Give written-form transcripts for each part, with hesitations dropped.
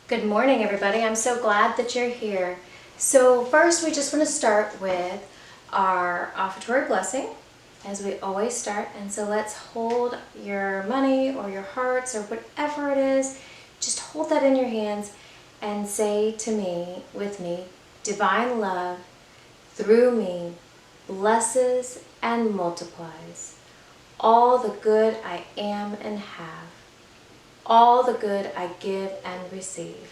Good morning, everybody. I'm so glad that you're here. So first, we just want to start with our offertory blessing, as we always start. And so let's hold your money or your hearts or whatever it is. Just hold that in your hands and say to me, with me, divine love through me blesses and multiplies all the good I am and have, all the good I give and receive.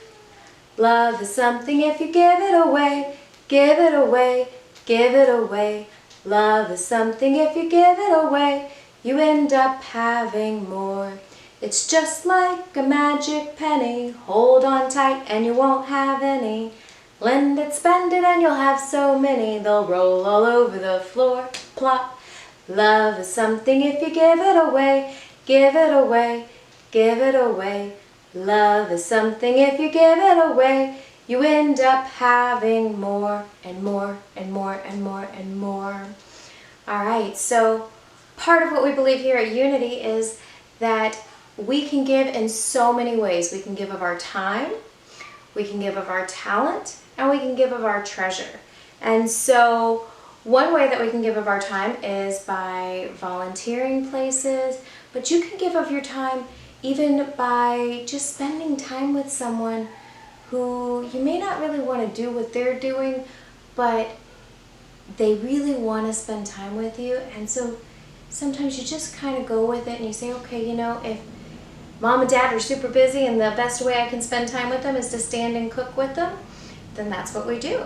Love is something if you give it away, give it away, give it away. Love is something if you give it away, you end up having more. It's just like a magic penny, hold on tight and you won't have any. Lend it, spend it, and you'll have so many, they'll roll all over the floor, plop. Love is something if you give it away, give it away, give it away. Love is something if you give it away, you end up having more and more and more and more and more. All right, so part of what we believe here at Unity is that we can give in so many ways. We can give of our time, we can give of our talent, and we can give of our treasure. And so one way that we can give of our time is by volunteering places, but you can give of your time even by just spending time with someone who you may not really want to do what they're doing, but they really want to spend time with you. And so sometimes you just kind of go with it and you say, okay, if mom and dad are super busy and the best way I can spend time with them is to stand and cook with them, then that's what we do.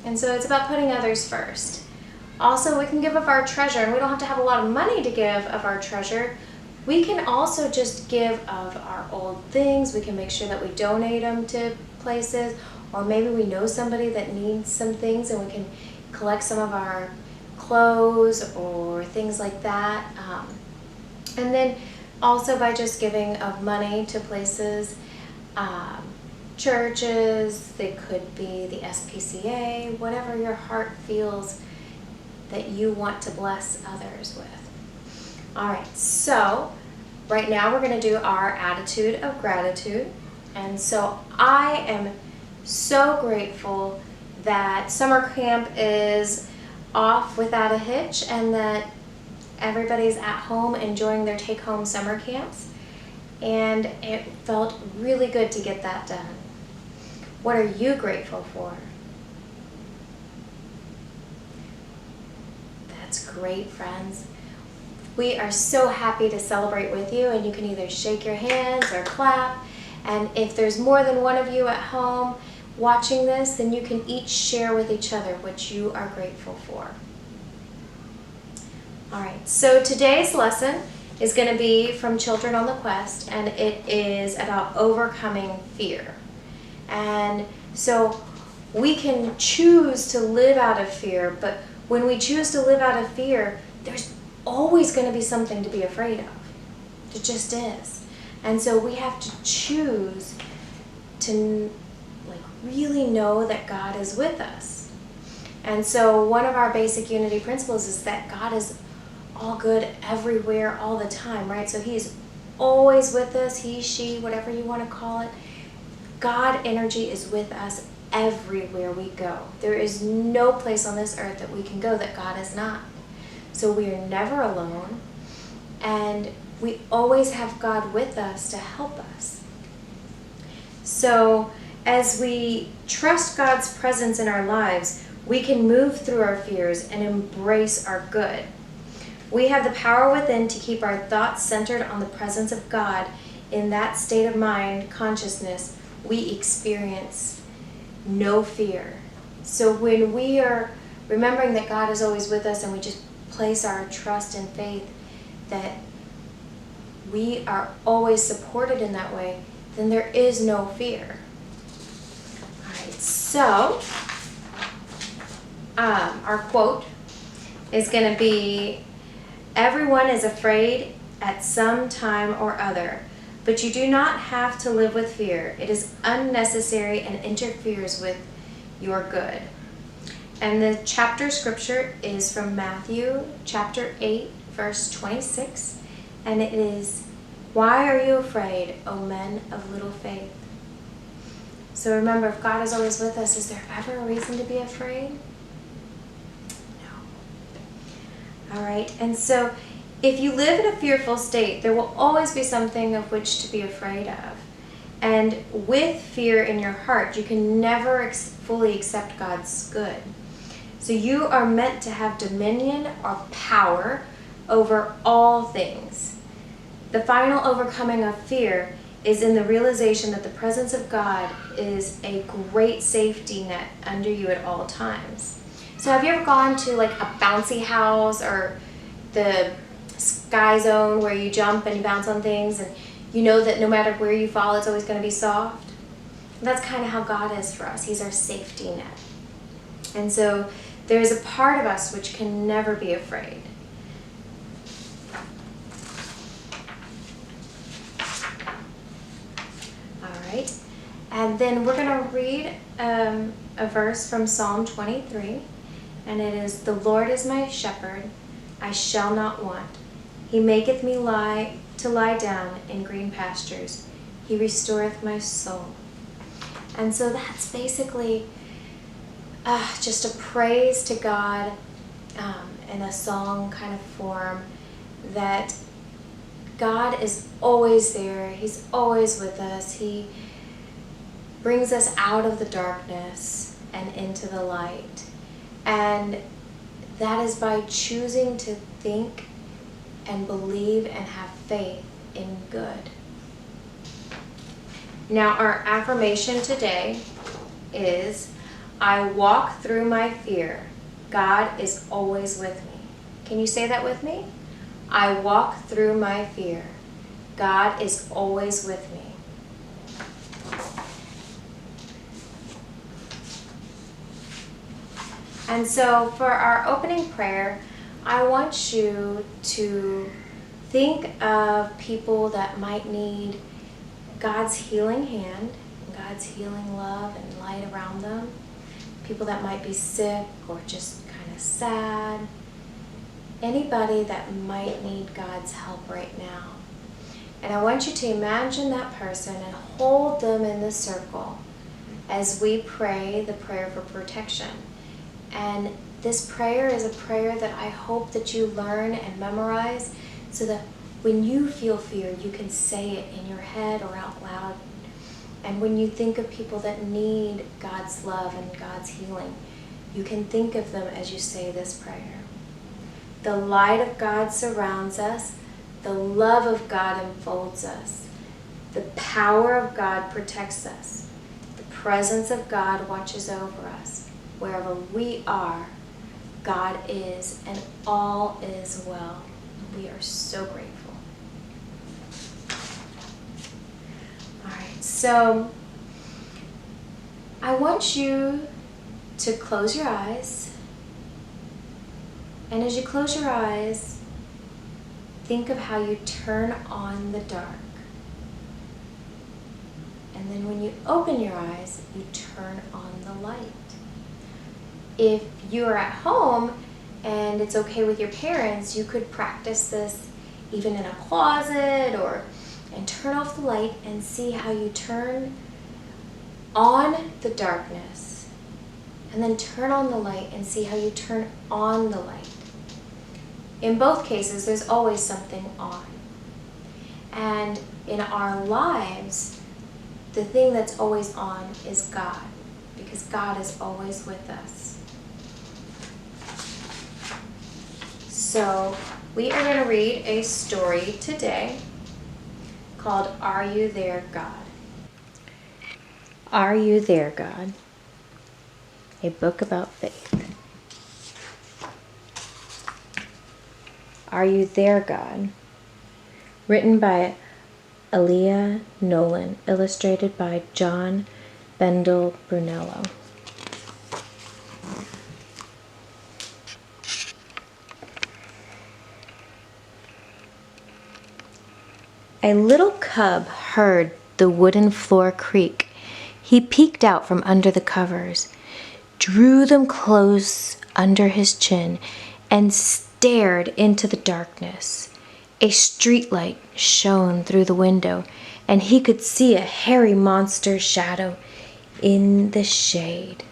And so it's about putting others first. Also, we can give of our treasure, and we don't have to have a lot of money to give of our treasure. We can also just give of our old things. We can make sure that we donate them to places, or maybe we know somebody that needs some things and we can collect some of our clothes or things like that. And then also by just giving of money to places, churches, they could be the SPCA, whatever your heart feels that you want to bless others with. All right, so right now we're going to do our attitude of gratitude. And so I am so grateful that summer camp is off without a hitch and that everybody's at home enjoying their take-home summer camps. And it felt really good to get that done. What are you grateful for? That's great, friends. We are so happy to celebrate with you, and you can either shake your hands or clap. And if there's more than one of you at home watching this, then you can each share with each other what you are grateful for. All right, so today's lesson is going to be from Children on the Quest, and it is about overcoming fear. And so we can choose to live out of fear, but when we choose to live out of fear, there's always going to be something to be afraid of. It just is. And so we have to choose to really know that God is with us. And so one of our basic Unity principles is that God is all good everywhere all the time, right? So He's always with us, He, she, whatever you want to call it. God energy is with us everywhere we go. There is no place on this earth that we can go that God is not. So we are never alone, and we always have God with us to help us. So as we trust God's presence in our lives, we can move through our fears and embrace our good. We have the power within to keep our thoughts centered on the presence of God. In that state of mind, consciousness, we experience no fear. So when we are remembering that God is always with us and we just place our trust and faith that we are always supported in that way, then there is no fear. All right, so our quote is going to be, everyone is afraid at some time or other, but you do not have to live with fear. It is unnecessary and interferes with your good. And the chapter scripture is from Matthew chapter 8, verse 26, and it is, "Why are you afraid, O men of little faith?" So remember, if God is always with us, is there ever a reason to be afraid? No. All right, and so if you live in a fearful state, there will always be something of which to be afraid of. And with fear in your heart, you can never fully accept God's good. So you are meant to have dominion or power over all things. The final overcoming of fear is in the realization that the presence of God is a great safety net under you at all times. So have you ever gone to like a bouncy house or the Sky Zone where you jump and you bounce on things and you know that no matter where you fall, it's always going to be soft? That's kind of how God is for us. He's our safety net. And so there's a part of us which can never be afraid. All right. And then we're going to read a verse from Psalm 23. And it is, "The Lord is my shepherd, I shall not want. He maketh me lie down in green pastures. He restoreth my soul." And so that's basically just a praise to God in a song kind of form, that God is always there. He's always with us. He brings us out of the darkness and into the light. And that is by choosing to think and believe and have faith in good. Now, our affirmation today is, "I walk through my fear. God is always with me." Can you say that with me? I walk through my fear. God is always with me. And so for our opening prayer, I want you to think of people that might need God's healing hand, God's healing love and light around them. People that might be sick or just kind of sad. Anybody that might need God's help right now. And I want you to imagine that person and hold them in the circle as we pray the prayer for protection. And this prayer is a prayer that I hope that you learn and memorize, so that when you feel fear, you can say it in your head or out loud. And when you think of people that need God's love and God's healing, you can think of them as you say this prayer. The light of God surrounds us. The love of God enfolds us. The power of God protects us. The presence of God watches over us. Wherever we are, God is, and all is well. We are so grateful. All right, so I want you to close your eyes. And as you close your eyes, think of how you turn on the dark. And then when you open your eyes, you turn on the light. If you are at home and it's okay with your parents, you could practice this even in a closet and turn off the light and see how you turn on the darkness, and then turn on the light and see how you turn on the light. In both cases, there's always something on. And in our lives, the thing that's always on is God, because God is always with us. So we are going to read a story today called "Are You There, God?" Are You There, God? A book about faith. Are You There, God? Written by Aaliyah Nolan, illustrated by John Bendel Brunello. A little cub heard the wooden floor creak. He peeked out from under the covers, drew them close under his chin, and stared into the darkness. A streetlight shone through the window, and he could see a hairy monster's shadow. in the shade.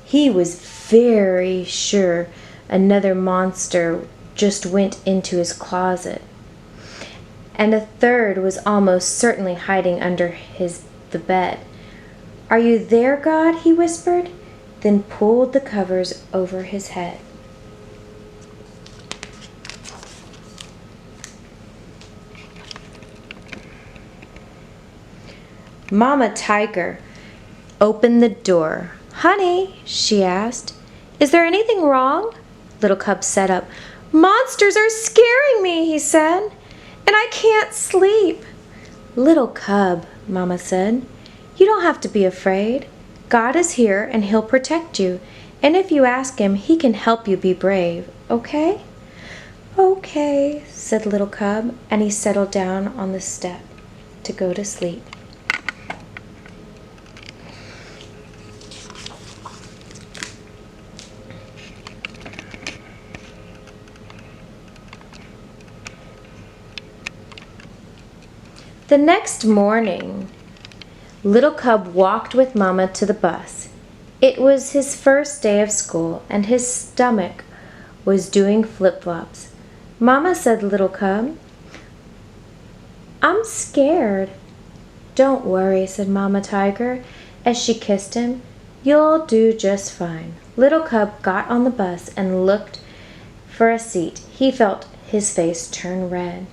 He was very sure another monster just went into his closet, and a third was almost certainly hiding under the bed. "Are you there, God?" he whispered, then pulled the covers over his head. Mama Tiger opened the door. "Honey," she asked, "is there anything wrong?" Little Cub sat up. "Monsters are scaring me," he said, "and I can't sleep." "Little Cub," Mama said, "you don't have to be afraid. God is here and He'll protect you. And if you ask Him, He can help you be brave, okay?" "Okay," said Little Cub, and he settled down on the step to go to sleep. The next morning, Little Cub walked with Mama to the bus. It was his first day of school, and his stomach was doing flip-flops. Mama said, "Little Cub, I'm scared." "Don't worry," said Mama Tiger as she kissed him. "You'll do just fine." Little Cub got on the bus and looked for a seat. He felt his face turn red.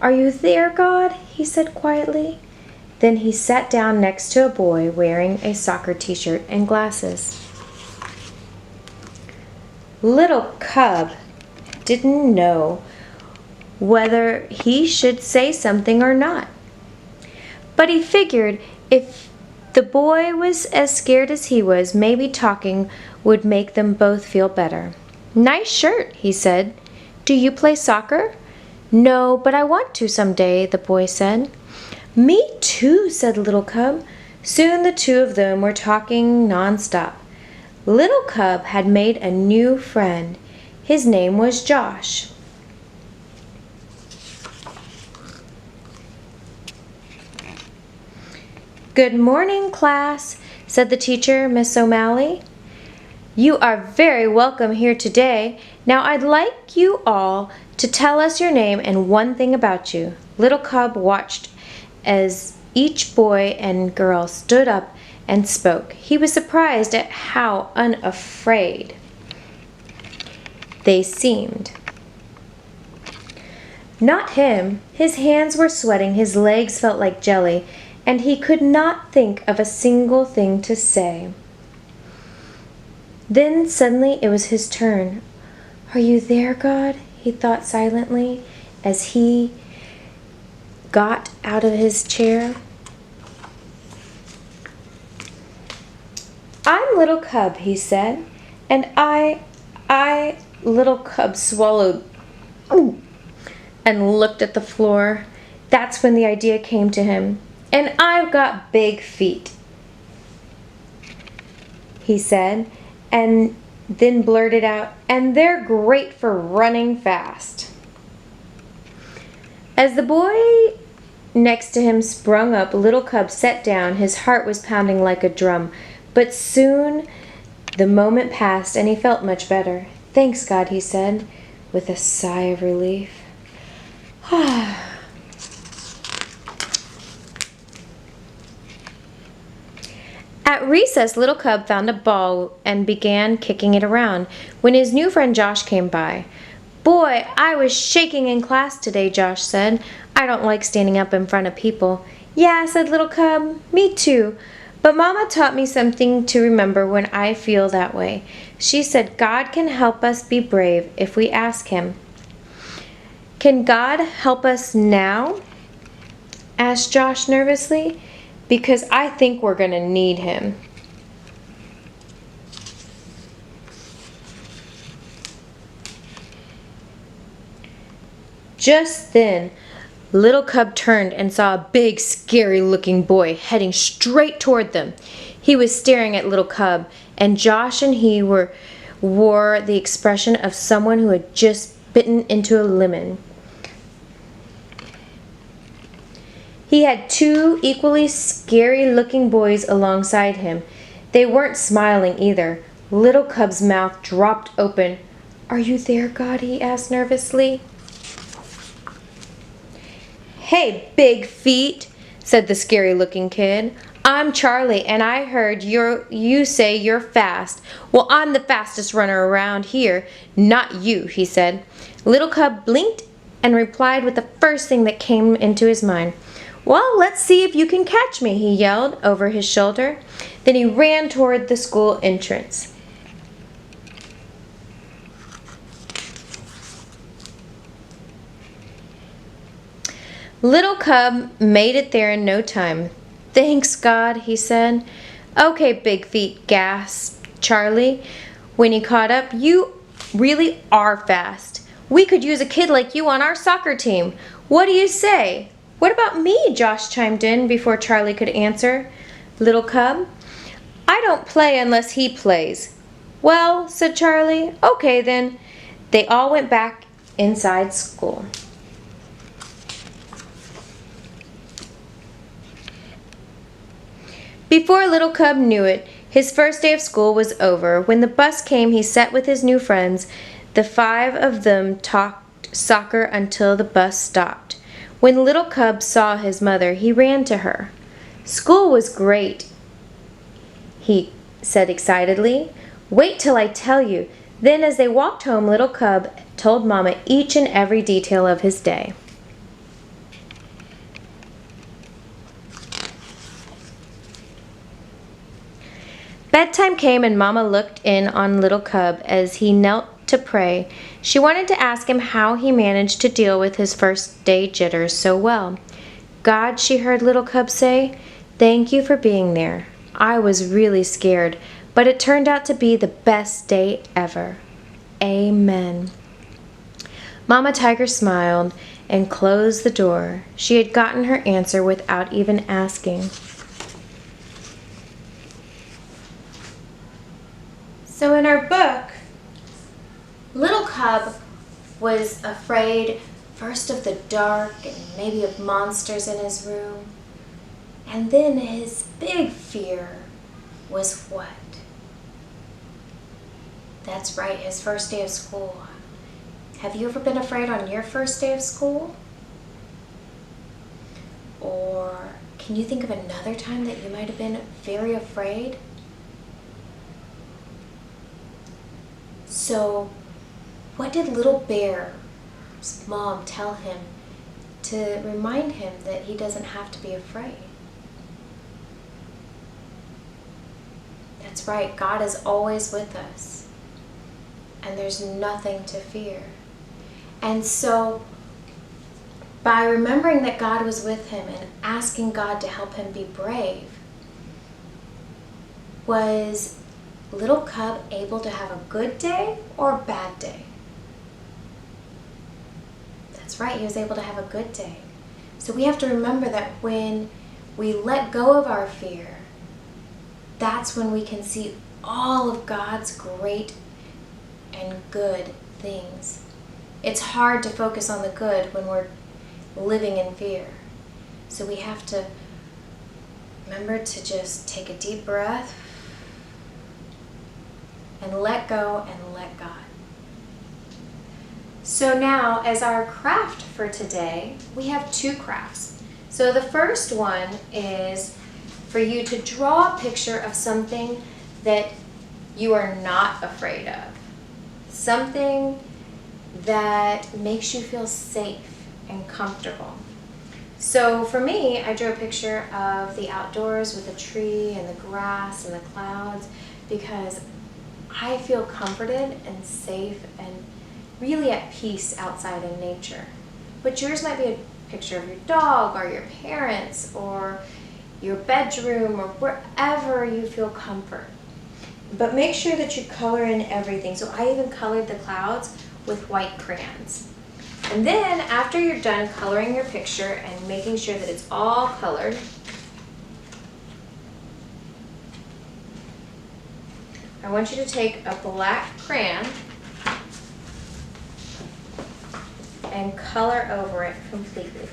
"Are you there, God?" he said quietly. Then he sat down next to a boy wearing a soccer t-shirt and glasses. Little Cub didn't know whether he should say something or not. But he figured if the boy was as scared as he was, maybe talking would make them both feel better. "Nice shirt," he said. "Do you play soccer?" "No, but I want to someday," the boy said. "Me too," said Little Cub. Soon the two of them were talking nonstop. Little Cub had made a new friend. His name was Josh. "Good morning, class," said the teacher, Miss O'Malley. "You are very welcome here today. Now I'd like you all to tell us your name and one thing about you." Little Cub watched as each boy and girl stood up and spoke. He was surprised at how unafraid they seemed. Not him. His hands were sweating, his legs felt like jelly, and he could not think of a single thing to say. Then suddenly it was his turn. "Are you there, God?" he thought silently as he got out of his chair. "I'm Little Cub," he said, "and I, Little Cub swallowed and looked at the floor. That's when the idea came to him. "And I've got big feet," he said, and then blurted out, "and they're great for running fast." As the boy next to him sprung up, Little Cub sat down. His heart was pounding like a drum, but soon the moment passed and he felt much better. "Thanks, God," he said with a sigh of relief. At recess, Little Cub found a ball and began kicking it around when his new friend Josh came by. "Boy, I was shaking in class today," Josh said. "I don't like standing up in front of people." "Yeah," said Little Cub, "me too. But Mama taught me something to remember when I feel that way. She said God can help us be brave if we ask Him." "Can God help us now?" asked Josh nervously. "Because I think we're going to need Him." Just then, Little Cub turned and saw a big, scary-looking boy heading straight toward them. He was staring at Little Cub, and Josh and he wore the expression of someone who had just bitten into a lemon. He had two equally scary-looking boys alongside him. They weren't smiling either. Little Cub's mouth dropped open. "Are you there, God?" he asked nervously. "Hey, big feet," said the scary-looking kid. "I'm Charlie, and I heard you say you're fast." "Well, I'm the fastest runner around here, not you," he said. Little Cub blinked and replied with the first thing that came into his mind. "Well, let's see if you can catch me," he yelled over his shoulder. Then he ran toward the school entrance. Little Cub made it there in no time. "Thanks, God," he said. "Okay, big feet," gasped Charlie when he caught up. "You really are fast. We could use a kid like you on our soccer team. What do you say?" "What about me?" Josh chimed in before Charlie could answer. "Little Cub, I don't play unless he plays." "Well," said Charlie, "okay then." They all went back inside school. Before Little Cub knew it, his first day of school was over. When the bus came, he sat with his new friends. The five of them talked soccer until the bus stopped. When Little Cub saw his mother, he ran to her. "School was great," he said excitedly. "Wait till I tell you." Then as they walked home, Little Cub told Mama each and every detail of his day. Bedtime came and Mama looked in on Little Cub as he knelt to pray. She wanted to ask him how he managed to deal with his first day jitters so well. "God," she heard Little Cub say, "thank you for being there. I was really scared, but it turned out to be the best day ever. Amen." Mama Tiger smiled and closed the door. She had gotten her answer without even asking. So in our book, Little Cub was afraid first of the dark and maybe of monsters in his room. And then his big fear was what? That's right, his first day of school. Have you ever been afraid on your first day of school? Or can you think of another time that you might have been very afraid? So, what did Little Bear's mom tell him to remind him that he doesn't have to be afraid? That's right, God is always with us, and there's nothing to fear. And so, by remembering that God was with him and asking God to help him be brave, was Little Cub able to have a good day or a bad day? That's right, he was able to have a good day. So we have to remember that when we let go of our fear, that's when we can see all of God's great and good things. It's hard to focus on the good when we're living in fear. So we have to remember to just take a deep breath and let go and let God. So now, as our craft for today, we have two crafts. So the first one is for you to draw a picture of something that you are not afraid of. Something that makes you feel safe and comfortable. So for me, I drew a picture of the outdoors with a tree and the grass and the clouds because I feel comforted and safe and really at peace outside in nature. But yours might be a picture of your dog or your parents or your bedroom or wherever you feel comfort. But make sure that you color in everything. So I even colored the clouds with white crayons. And then after you're done coloring your picture and making sure that it's all colored, I want you to take a black crayon and color over it completely.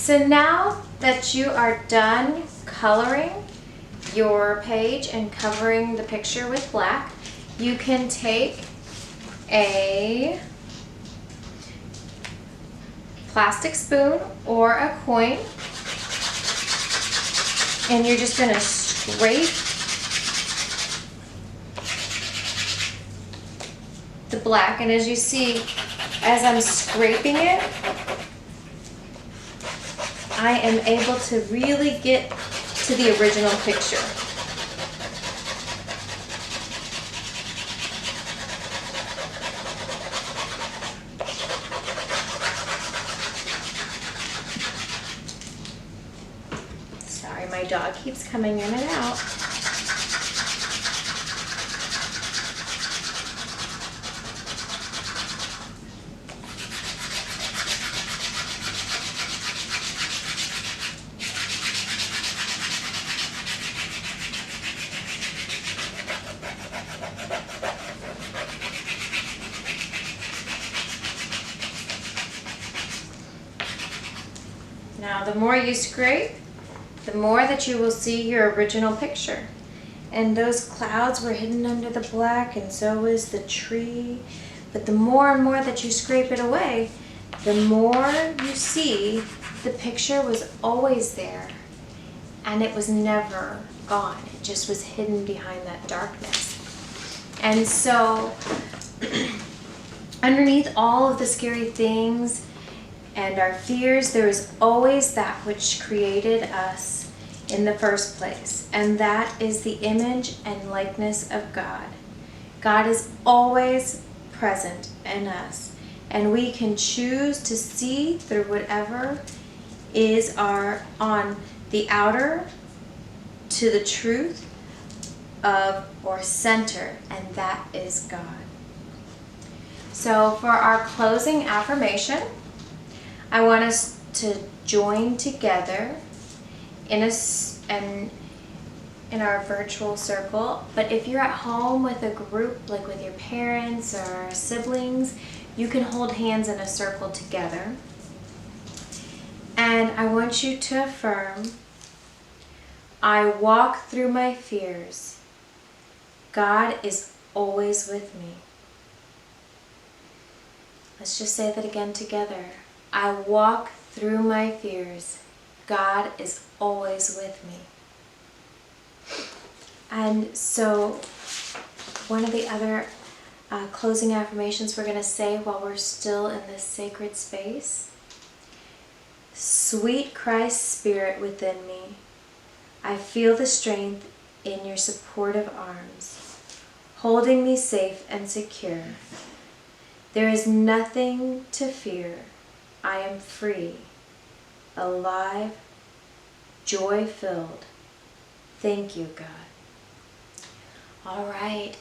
So now that you are done coloring your page and covering the picture with black, you can take a plastic spoon or a coin, and you're just going to scrape the black. And as you see, as I'm scraping it, I am able to really get to the original picture. Sorry, my dog keeps coming in and out. Now, the more you scrape, the more that you will see your original picture. And those clouds were hidden under the black, and so was the tree. But the more and more that you scrape it away, the more you see the picture was always there. And it was never gone. It just was hidden behind that darkness. And so, underneath all of the scary things and our fears, there is always that which created us in the first place, and that is the image and likeness of God. God is always present in us, and we can choose to see through whatever is on the outer to the truth of or center, and that is God. So for our closing affirmation, I want us to join together in our virtual circle. But if you're at home with a group, like with your parents or siblings, you can hold hands in a circle together. And I want you to affirm, I walk through my fears. God is always with me. Let's just say that again together. I walk through my fears. God is always with me. And so one of the other closing affirmations we're going to say while we're still in this sacred space. Sweet Christ Spirit within me, I feel the strength in your supportive arms, holding me safe and secure. There is nothing to fear. I am free, alive, joy-filled. Thank you, God. All right.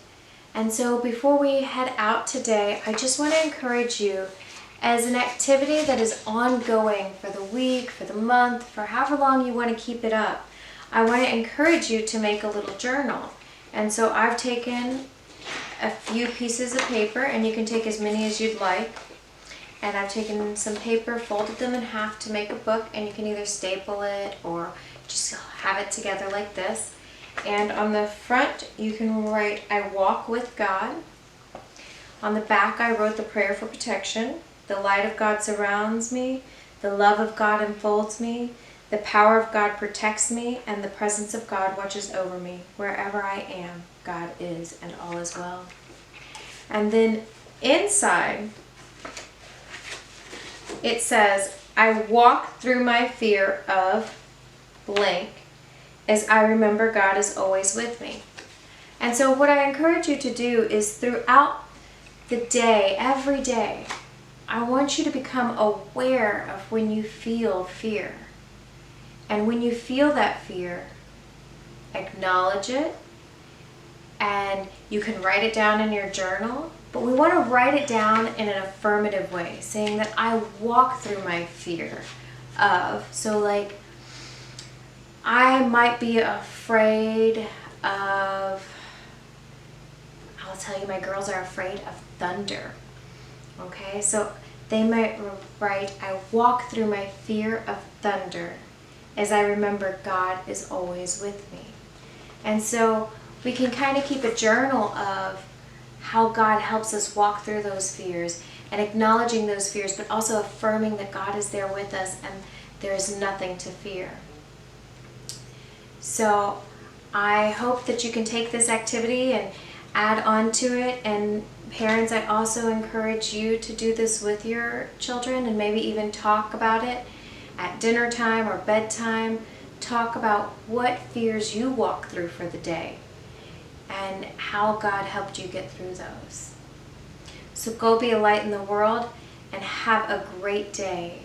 And so before we head out today, I just want to encourage you, as an activity that is ongoing for the week, for the month, for however long you want to keep it up, I want to encourage you to make a little journal. And so I've taken a few pieces of paper, and you can take as many as you'd like. And I've taken some paper, folded them in half to make a book, and you can either staple it or just have it together like this. And on the front, you can write, I walk with God. On the back, I wrote the prayer for protection. The light of God surrounds me. The love of God enfolds me. The power of God protects me, and the presence of God watches over me. Wherever I am, God is, and all is well. And then inside, it says, I walk through my fear of blank as I remember God is always with me. And so what I encourage you to do is throughout the day, every day, I want you to become aware of when you feel fear. And when you feel that fear, acknowledge it, and you can write it down in your journal. But we want to write it down in an affirmative way, saying that I walk through my fear of. So like, I might be afraid of, I'll tell you, my girls are afraid of thunder. Okay, so they might write, I walk through my fear of thunder as I remember God is always with me. And so we can kind of keep a journal of how God helps us walk through those fears and acknowledging those fears, but also affirming that God is there with us and there is nothing to fear. So I hope that you can take this activity and add on to it. And parents, I also encourage you to do this with your children and maybe even talk about it at dinner time or bedtime. Talk about what fears you walk through for the day and how God helped you get through those. So go be a light in the world and have a great day.